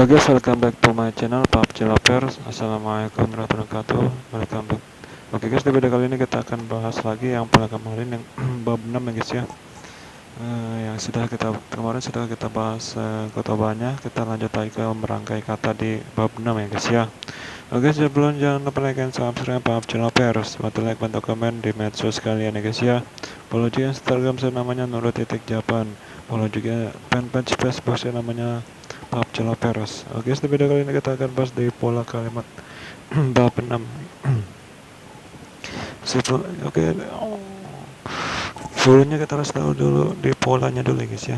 Guys, welcome back to my channel PUBG Lovers. Assalamualaikum warahmatullahi wabarakatuh. Welcome back. Oke guys, di video kali ini kita akan bahas lagi yang pernah kemarin yang bab 6 ya guys ya. Yang kemarin sudah kita bahas kotobannya. Kita lanjut lagi ke merangkai kata di bab 6 ya guys ya. Oke, sebelum jangan lupa like dan subscribe PUBG Lovers. Bantu like, bantu komen di medsos kalian ya guys ya. Follow juga Instagram saya namanya Nurul.Japan. Follow juga fanpage Facebook saya namanya PUBG Lovers. Oke, di video kali ini kita akan bahas di pola kalimat bab 6. Oke, sebelumnya kita harus tahu dulu di polanya dulu guys ya.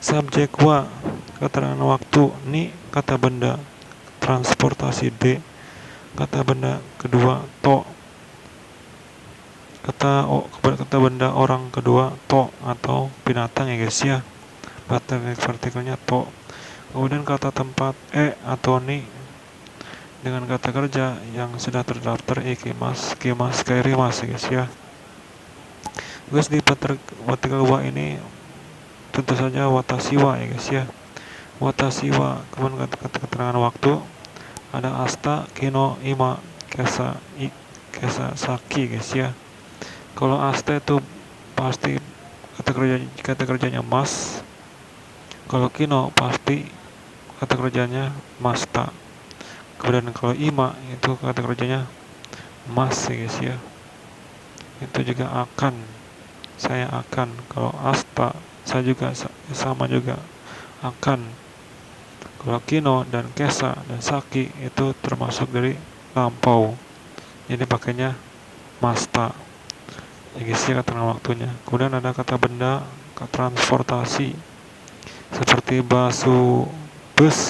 Subjek wa, keterangan waktu, ni kata benda, transportasi D, kata benda kedua to, kata benda orang kedua to atau binatang ya guys ya. Partikelnya to. Kemudian kata tempat atau ni dengan kata kerja yang sudah terdaftar kimas, kairimas ya guys ya. Guys, di partikel wa ini tentu saja watasiwa ya guys ya. Watasiwa, kemudian kata keterangan waktu ada asta, kino, ima, kesa, saki guys ya. Kalau asta itu pasti kata kerjanya mas. Kalau kino pasti kata kerjanya masta. Kemudian kalau ima itu kata kerjanya mas ya guys ya. Itu juga akan, saya akan. Kalau asta saya juga sama juga akan. Kalau kino dan kesa dan saki itu termasuk dari lampau, jadi pakainya masta ya guys ya, kata waktunya. Kemudian ada kata benda, transportasi seperti bus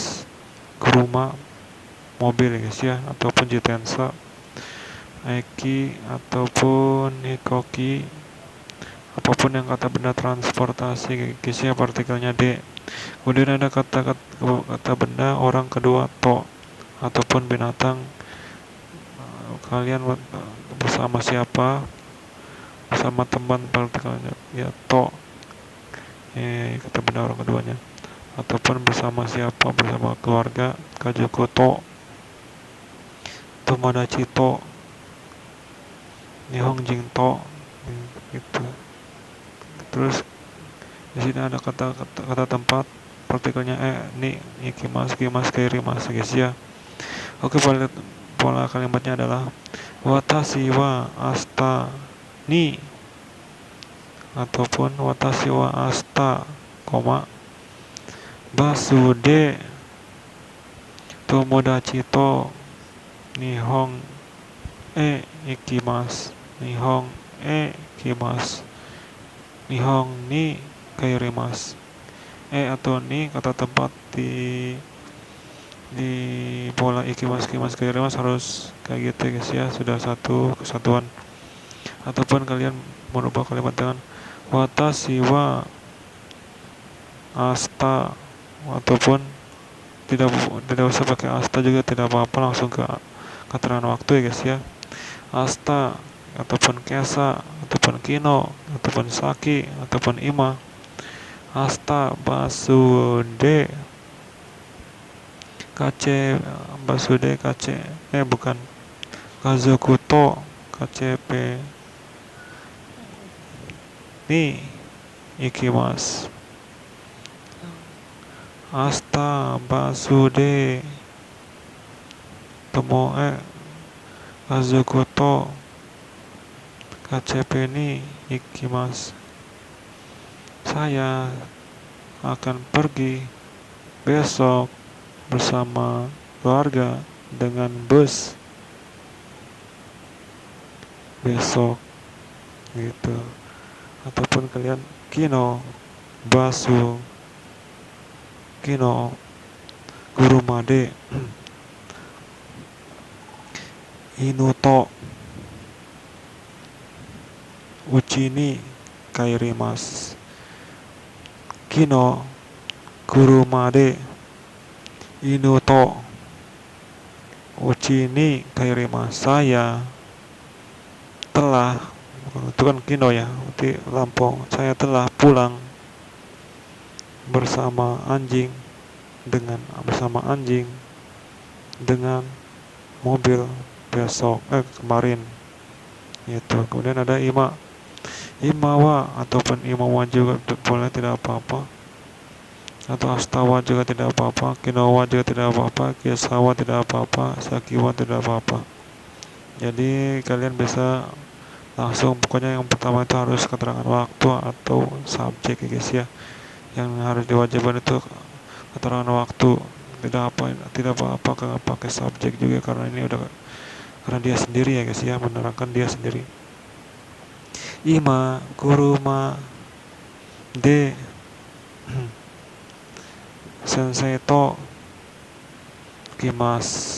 ke rumah, mobil ya guys ya, ataupun jitensa, eki ataupun hikoki, apapun yang kata benda transportasi guys ya, partikelnya D. Kemudian ada kata benda orang kedua to ataupun binatang. Kalian bersama siapa? Bersama teman, partikelnya ya to. Kata benda orang keduanya. Ataupun bersama siapa? Bersama keluarga, kajuko to, tomodachi to, nihongjin to, gitu. Terus di sini ada kata tempat, partikelnya ni, ikimas, kimas, kairimas guys ya. Oke, pola kalimatnya adalah watashi wa asta ni ataupun watashi wa asta, basu de tomodachi to nihon ikimasu, nihon ikimasu, nihon ni kairimasu. Atau ni kata tempat di pola ikimas, kairimasu harus kayak gitu guys ya, sudah satu kesatuan. Ataupun kalian merubah kalimat dengan watashi wa asta, ataupun tidak usah pakai asta juga, tidak apa-apa, langsung ke keterangan waktu ya guys ya. Asta ataupun kesa ataupun kino ataupun saki ataupun ima. Asta basude kace, basude kace, bukan, kazukuto kcp ni ikimasu. Asta basude tomo kazukuto kcp ni ikimasu. Saya akan pergi besok bersama keluarga dengan bus besok gitu. Ataupun kalian kino basu, kino guru made inuto uchi ni kairimasu. Kino guru made inuto uchi ni kairimasu. Saya telah, itu kan kino ya, berarti lampau. Saya telah pulang bersama anjing dengan bersama anjing, dengan mobil kemarin itu. Kemudian ada imawa ataupun imawa juga boleh, tidak apa-apa, atau astawa juga tidak apa-apa, kinowa juga tidak apa-apa, kisawa tidak apa-apa, sakiwa tidak apa-apa. Jadi kalian bisa langsung, pokoknya yang pertama itu harus keterangan waktu atau subjek ya guys ya. Yang harus diwajibkan itu keterangan waktu, tidak apa-apa kalau pakai subjek juga, karena ini udah karena dia sendiri ya guys ya, menerangkan dia sendiri. Ima kuruma de sensei to kimas.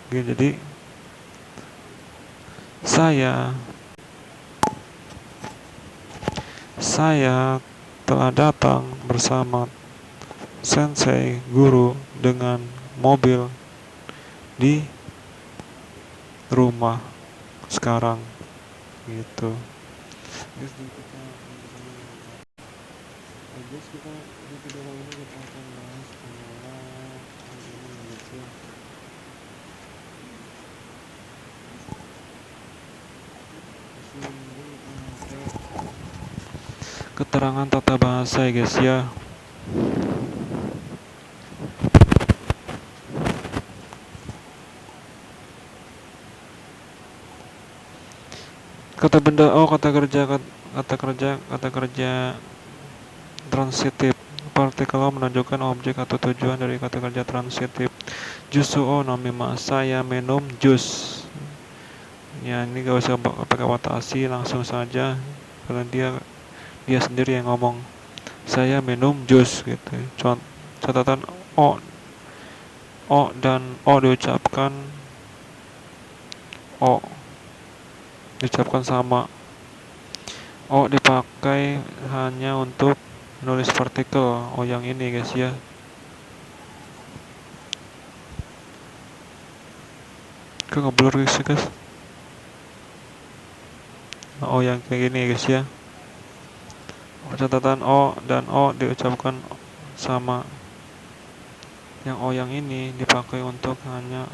Jadi saya telah datang bersama sensei guru dengan mobil di rumah sekarang gitu. Keterangan tata bahasa ya guys ya. Kata benda kata kerja transitif. Partikel o menunjukkan objek atau tujuan dari kata kerja transitif. Jusu o nomima, saya minum jus. Ya ini gak usah pakai watasi, langsung saja karena dia sendiri yang ngomong. Saya minum jus gitu. Catatan o dan o diucapkan sama. O dipakai hanya untuk nulis partikel O yang ini guys ya. Kok ngeblur guys. O yang kayak gini guys ya. Catatan O dan O diucapkan sama. Yang O yang ini dipakai untuk hanya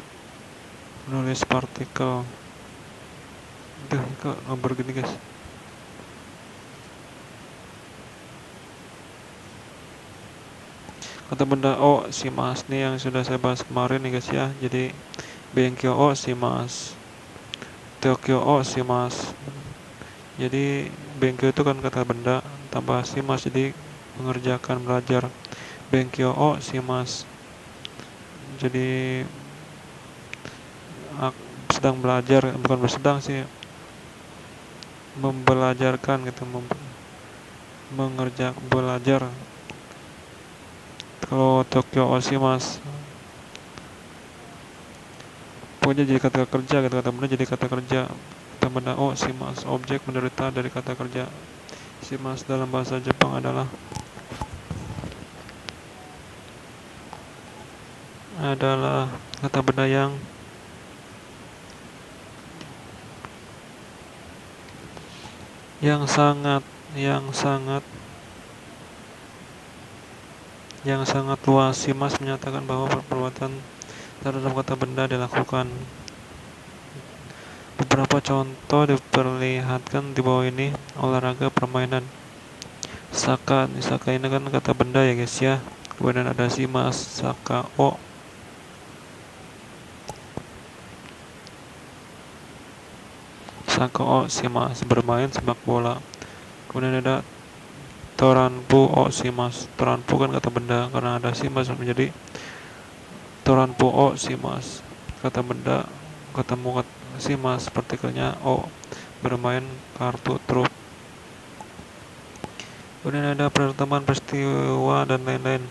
nulis partikel. Kok ngeblur gini guys. Kata benda O shimasu nih yang sudah saya bahas kemarin nih guys ya. Jadi Benkyou o shimasu, Tokyo o shimasu. Jadi Benkyou itu kan kata benda tambah shimasu, jadi mengerjakan, belajar. Benkyou o shimasu. Jadi sedang belajar, bukan bersedang sih, membelajarkan gitu, belajar. Kalau Tokyo o shimasu pokoknya jadi kata kerja gitu, kata benda jadi kata kerja. Kata benda o shimasu, objek menderita dari kata kerja. Shimasu dalam bahasa Jepang adalah kata benda yang sangat luas. Shimasu menyatakan bahwa perbuatan terhadap kata benda dilakukan. Beberapa contoh diperlihatkan di bawah ini. Olahraga, permainan. Saka ini kan kata benda ya guys ya. Kemudian ada shimasu, saka o. Saka o shimasu, bermain sepak bola. Kemudian ada toranpu o shimasu. Toranpu kan kata benda, karena ada shimasu menjadi toranpu o shimasu. Kata benda ketemu shimasu, partikelnya o, bermain kartu truk. Kemudian ada pertemuan, peristiwa dan lain-lain.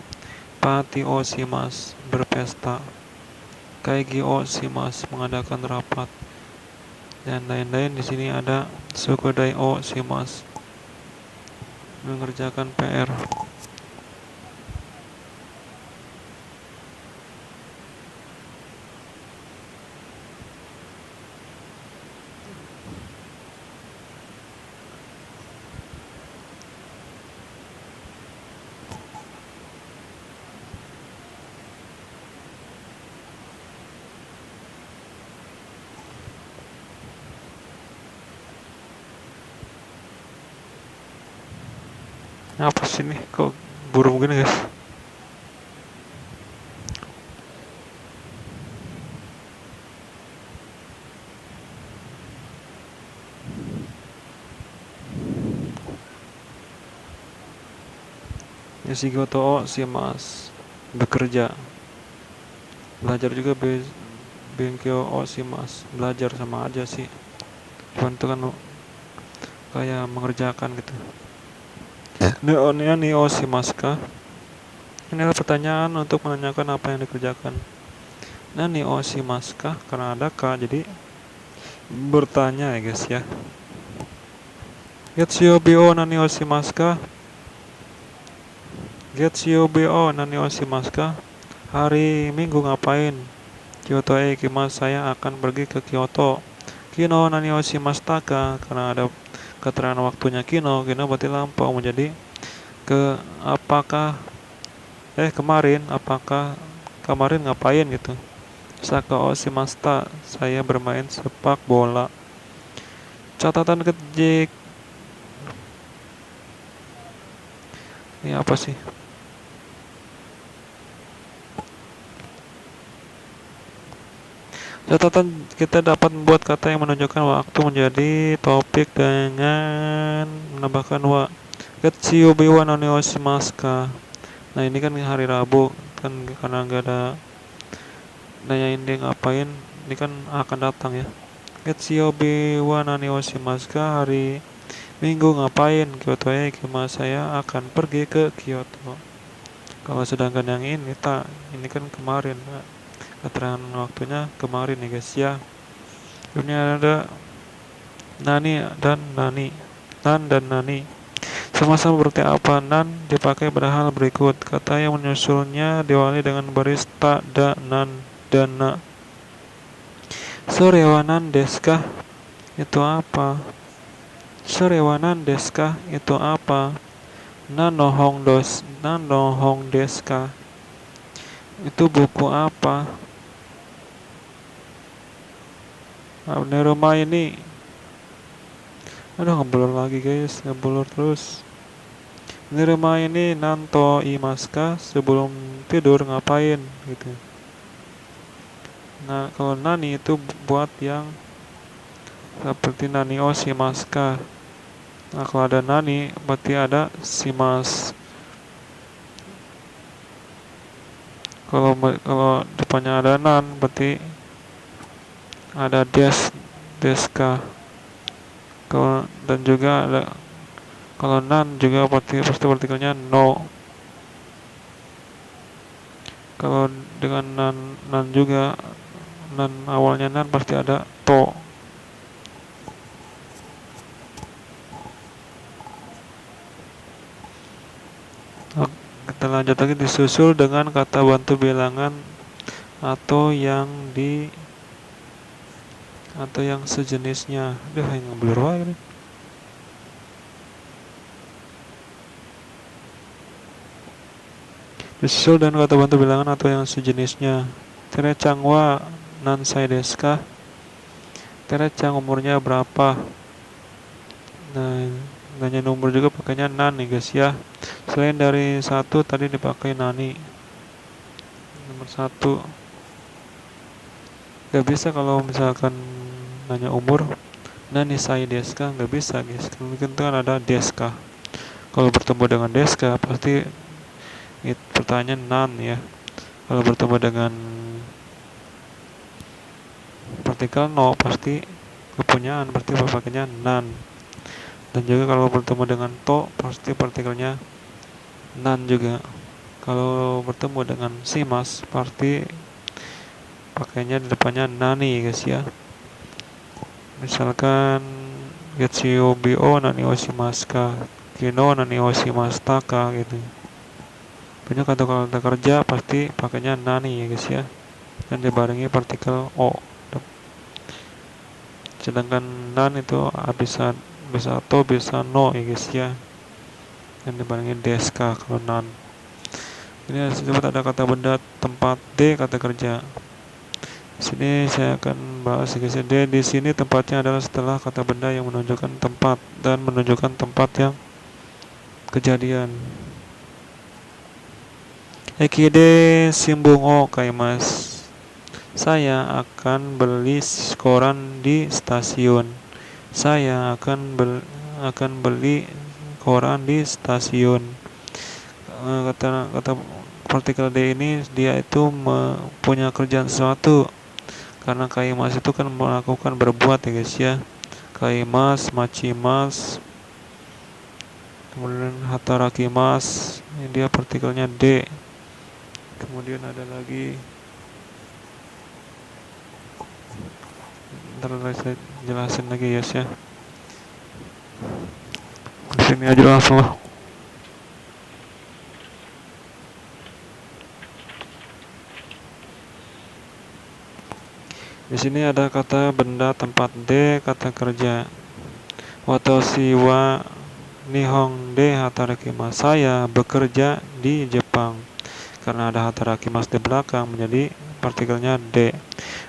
Pati o shimasu, berpesta. Kaigi o shimasu, mengadakan rapat dan lain-lain. Di sini ada sukudai o shimasu, mengerjakan PR. Apa sih nih kok burung gini guys? Yoshigoto o shimasu, bekerja. Belajar juga Benkyo o shimasu, belajar sama aja sih. Cuman itu kan kayak mengerjakan gitu. Nani o shimasu ka? Ini adalah pertanyaan untuk menanyakan apa yang dikerjakan. Nani o shimasu ka? Karena ada ka, jadi bertanya ya guys ya. Getsuyobi o nani o shimasu ka? Getsuyobi o nani o shimasu ka? Hari Minggu ngapain? Kyoto e ikimasu, saya akan pergi ke Kyoto. Kino nani o shimashita ka? Karena ada keterangan waktunya kino berarti lampau menjadi ke apakah kemarin, apakah kemarin ngapain gitu. Saka o shimashita, saya bermain sepak bola. Catatan ketik. Ini apa sih? Catatan, kita dapat membuat kata yang menunjukkan waktu menjadi topik dengan menambahkan wa. Getsuyobi wa nani o shimasu ka? Nah ini kan hari Rabu kan, karena nggak ada nanyain dia ngapain, ini kan akan datang ya. Getsuyobi wa nani o shimasu ka? Hari Minggu ngapain? Kyoto e ikimasu, saya akan pergi ke Kyoto. Kalau sedangkan yang ini kan kemarin, keterangan waktunya kemarin ya guys ya. Ini ada nani dan nani, nan dan nani. Sama-sama berarti apa? Nan dipakai pada hal berikut. Kata yang menyusulnya diawali dengan baris ta, da, nan, dan na. Sorewanan deska? Itu apa? Sorewanan deska? Itu apa? Nanohong deska? Itu buku apa? Neroma ini. Aduh, ngeblur lagi guys, ngeblur terus. Neroma ini nanto imaska, sebelum tidur ngapain gitu. Nah kalau nani itu buat yang seperti nani o shimaska. Nah kalau ada nani berarti ada shimas. Kalau depannya ada nan berarti ada deska. Kalau dan juga ada, kalau nan juga pasti partikelnya no. Kalau dengan nan juga, nan awalnya nan pasti ada to. Kita lanjut lagi, disusul dengan kata bantu bilangan atau yang sejenisnya. Aduh, yang ngeblur wae. Disusul dengan kata bantu bilangan atau yang sejenisnya. Tere-chan wa nansai desu ka? Tere-chan umurnya berapa? Nah, nanya nomor juga pakainya nan nih guys ya. Selain dari satu tadi dipakai nani. Nomor satu. Gak bisa kalau misalkan nanya umur nani sai desu ka, gak bisa guys. Mungkin kan ada desu ka. Kalau bertemu dengan desu ka pasti pertanyaan nan ya. Kalau bertemu dengan partikel no pasti kepunyaan, berarti pakainya nan. Dan juga kalau bertemu dengan to pasti partikelnya nan juga. Kalau bertemu dengan shimas pasti pakainya di depannya nani guys ya. Misalkan Getsuyobi o nani o shimasu ka, Kino nani o shimashita ka gitu. Punya kata-kata kerja pasti pakainya nani ya guys ya, dan dibarengi partikel o. Sedangkan nan itu bisa to bisa no ya guys ya, dan dibarengi deska kalau nan. Ini disebut ada kata benda, tempat, D kata kerja. Sini saya akan bahas guys ya. D di sini tempatnya adalah setelah kata benda yang menunjukkan tempat dan menunjukkan tempat yang kejadian. Ekide simbungo kaimas. Saya akan beli koran di stasiun. Saya akan beli koran di stasiun. Kata partikel D ini dia itu punya kerjaan sesuatu. Karena kaimas itu kan melakukan berbuat ya guys ya. Kaimas, machimas, kemudian hatarakimas, ini dia partikelnya D. Kemudian ada lagi, ntar saya jelasin lagi guys ya. Di sini aja langsung lah. Di sini ada kata benda tempat D, kata kerja. Watashi wa Nihon de hatarakimasu. Saya bekerja di Jepang. Karena ada hatarakimasu di belakang menjadi partikelnya D.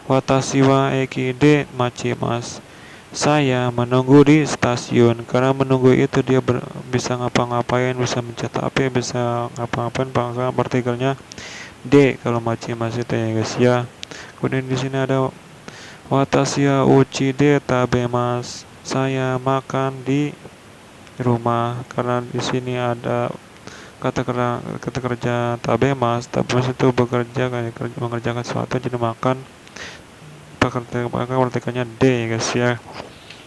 Watashi wa eki de machimasu. Saya menunggu di stasiun. Karena menunggu itu dia bisa ngapa-ngapain, bisa mencetak api, bisa ngapa-ngapain, maka partikelnya D kalau machimasu itu ya guys ya. Kemudian di sini ada watashi wa uchi de tabemasu. Saya makan di rumah. Karena di sini ada kata kerja tabemas itu bekerja, mengerjakan sesuatu, jadi makan, partikelnya D ya guys ya.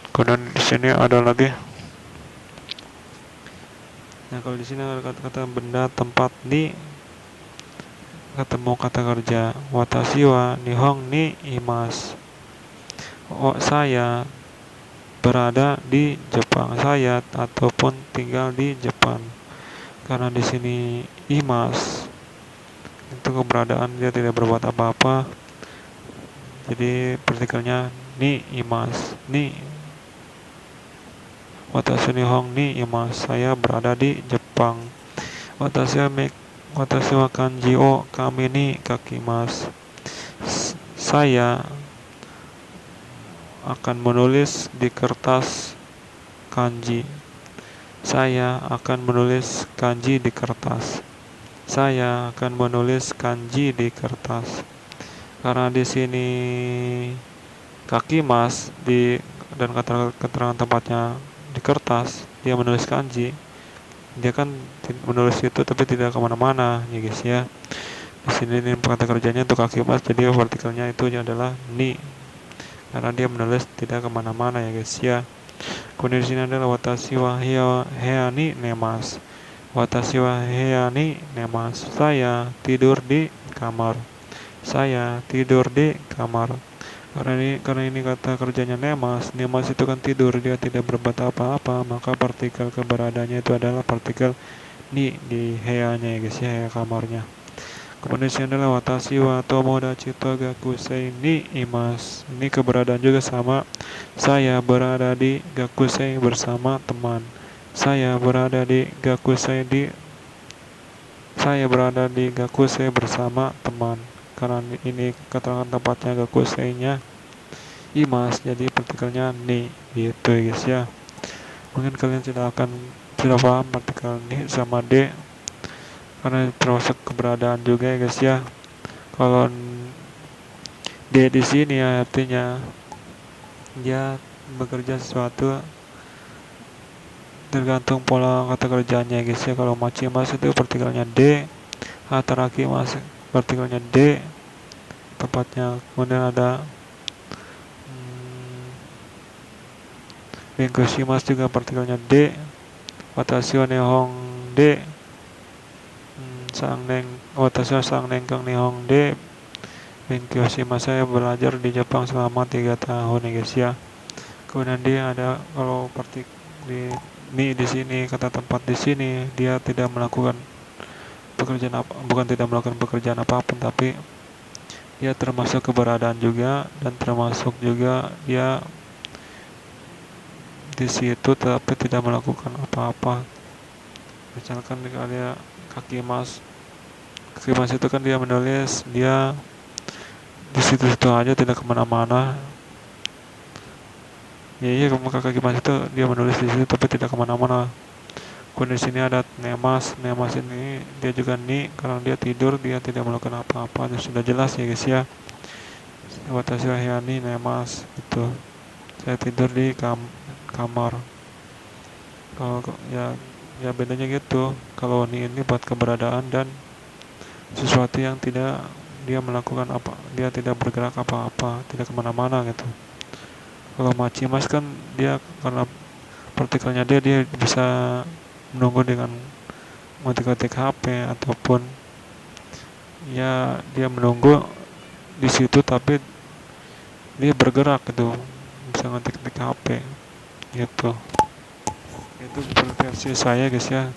Kemudian di sini ada lagi. Nah kalau di sini ada kata-kata benda tempat ni, ketemu kata kerja. Watashi wa Nihon ni imasu. Saya berada di Jepang. Saya ataupun tinggal di Jepang. Karena di sini imas itu keberadaan, dia tidak berbuat apa-apa. Jadi partikelnya ni imas. Ni watashi nihon ni imas. Saya berada di Jepang. Watashi wa kanji o kami ni kakimasu. Saya akan menulis di kertas kanji. Saya akan menulis kanji di kertas. Saya akan menulis kanji di kertas. Karena di sini kakimas dan keterangan tempatnya di kertas, dia menulis kanji. Dia kan menulis itu tapi tidak kemana-mana ya guys ya. Di sini ini kata kerjanya untuk kakimas, jadi partikelnya itu adalah ni. Karena dia menulis tidak kemana-mana ya guys ya. Kemudian di sini adalah watashi wa heani nemasu. Watashi wa heani nemasu. Saya tidur di kamar. Saya tidur di kamar. Karena ini kata kerjanya nemas. Nemas itu kan tidur, dia tidak berbuat apa-apa, maka partikel keberadaannya itu adalah partikel ni di heanya ya guys ya, hea kamarnya. Kemudian sini adalah watashi wa tomodachi to gakusei ni imasu. Ini keberadaan juga sama. Saya berada di gakusei bersama teman. Saya berada di gakusei bersama teman. Karena ini keterangan tempatnya gakusei-nya imas, jadi partikelnya ni gitu guys ya. Mungkin kalian sudah paham partikel ni sama D, karena termasuk keberadaan juga ya guys ya. Kalau D di sini ya artinya dia bekerja sesuatu, tergantung pola kata kerjanya guys ya. Kalau machimas itu partikelnya D, hatarakimasu partikelnya D tempatnya. Kemudian ada benkushimasu juga partikelnya D. Watashi wa nihon D, watashi wa sang nengkang nihon D benkyoshimasu. Saya belajar di Jepang selama 3 tahun ya guys ya. Kemudian dia ada kalau partikel di sini, kata tempat di sini, dia tidak melakukan pekerjaan apapun, tapi dia termasuk keberadaan juga, dan termasuk juga dia di situ tapi tidak melakukan apa-apa. Misalkan dia kakimas itu kan dia menulis, dia di situ-situ aja, tidak kemana-mana. Iya, kakimas itu dia menulis di situ tapi tidak kemana-mana. Kemudian di sini ada nemas. Nemas ini dia juga ni karena dia tidur, dia tidak melakukan apa-apa. Itu sudah jelas ya guys ya. Watashi wa hiyani nemas itu. Saya tidur di kamar. Kalau ya bedanya gitu. Kalau ini buat keberadaan dan sesuatu yang tidak dia melakukan apa, dia tidak bergerak apa-apa, tidak kemana-mana gitu. Kalau machimas kan dia karena partikelnya dia bisa menunggu dengan ngetik-ngetik HP ataupun ya dia menunggu di situ tapi dia bergerak gitu, bisa ngetik-ngetik HP gitu. Itu versi saya guys ya.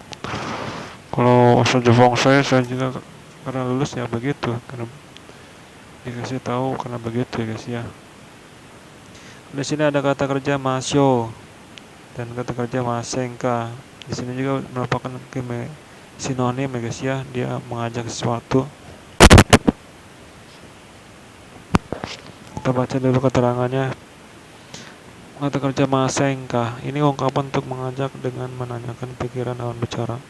Kalau asal Jepang saya juga karena lulus ya begitu, karena dikasih tahu karena begitu ya guys ya. Di sini ada kata kerja masyo dan kata kerja masenka. Di sini juga merupakan sinonim ya guys ya, dia mengajak sesuatu. Kita baca dulu keterangannya. Kata kerja masenka ini ungkapan untuk mengajak dengan menanyakan pikiran lawan bicara.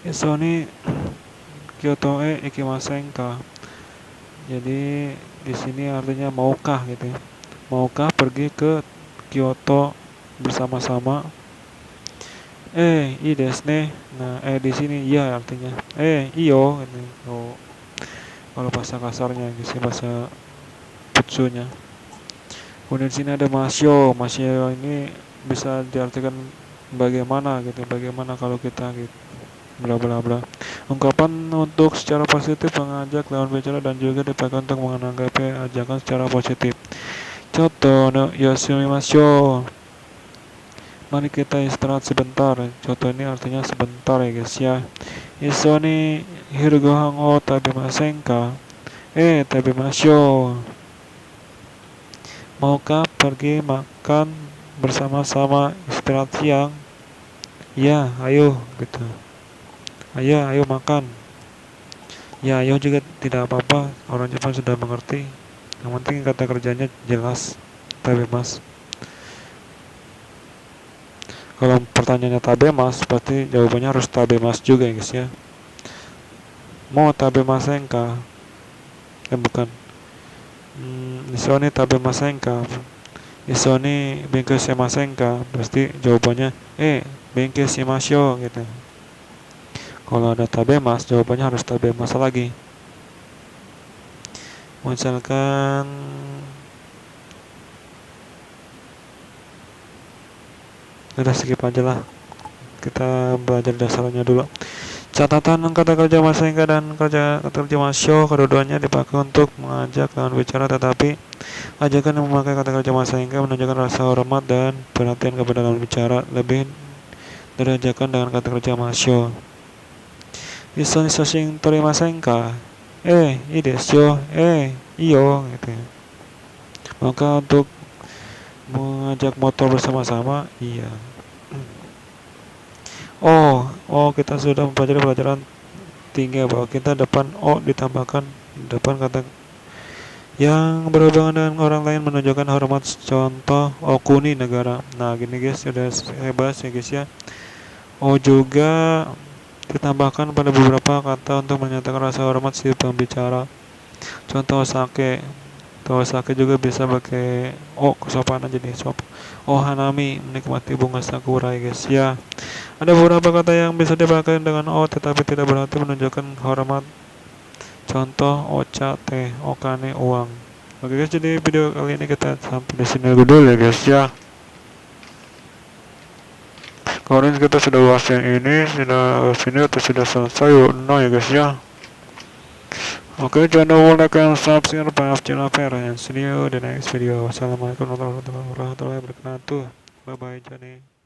Isoni Kyoto ikimasenka. Jadi di sini artinya maukah gitu ya. Maukah pergi ke Kyoto bersama-sama? I desu ne. Nah, di sini iya artinya. Iyo gitu. Oh, kalau bahasa kasarnya gitu, bahasa putsunya. Kemudian di sini ada masyo. Masyo ini bisa diartikan bagaimana gitu. Bagaimana kalau kita gitu. Bla bla bla. Ungkapan untuk secara positif mengajak lawan bicara dan juga dipakai untuk menanggapi ajakan secara positif. Contoh, no yasumimasyo. Mari kita istirahat sebentar. Contoh ini artinya sebentar ya guys ya. Isoni hirugohan o tabemasen ka? Tabemasyo. Maukah pergi makan bersama-sama istirahat siang? Ya, ayo gitu. Ayo makan. Ya, ayo juga tidak apa-apa. Orang Jepang sudah mengerti. Yang penting kata kerjanya jelas. Tabemas. Kalau pertanyaannya tabemas, pasti jawabannya harus tabemas juga ya guys ya. Mau tabemasen ka? Bukan. Isoni tabemasen ka? Isoni benkyou shimasen ka? Pasti jawabannya benkyou shimashou gitu. Kalau ada tabemas, jawabannya harus tabemas lagi. Misalkan udah skip aja lah. Kita belajar dasarnya dulu. Catatan kata kerja masenka dan kata kerja masyo kedua-duanya dipakai untuk mengajak lawan bicara, tetapi ajakan yang memakai kata kerja masenka menunjukkan rasa hormat dan perhatian kepada lawan bicara lebih dari ajakan dengan kata kerja masyo. Isoni shoshin torimasenka? Ii desu yo. Iyo gitu ya. Maka untuk mengajak motor bersama-sama, iya. Kita sudah mempelajari pelajaran tinggi bahwa kita depan ditambahkan depan kata yang berhubungan dengan orang lain menunjukkan hormat. Contoh okuni negara. Nah gini guys, sudah hebat ya guys ya. Juga ditambahkan pada beberapa kata untuk menyatakan rasa hormat si pembicara. Contoh sake. Sake juga bisa pakai kesopanan jadi hanami menikmati bunga sakura ya guys ya. Ada beberapa kata yang bisa dipakai dengan tetapi tidak berarti menunjukkan hormat. Contoh ocha, teh, okane, uang. Oke guys, jadi video kali ini kita sampai di sini dulu ya guys ya. Kemarin kita sudah bahas yang ini, sudah selesai. No ya guys ya. Oke, jangan lupa like and subscribe channel Per and see you the next video. Wassalamualaikum warahmatullahi wabarakatuh. Bye bye, Johnny.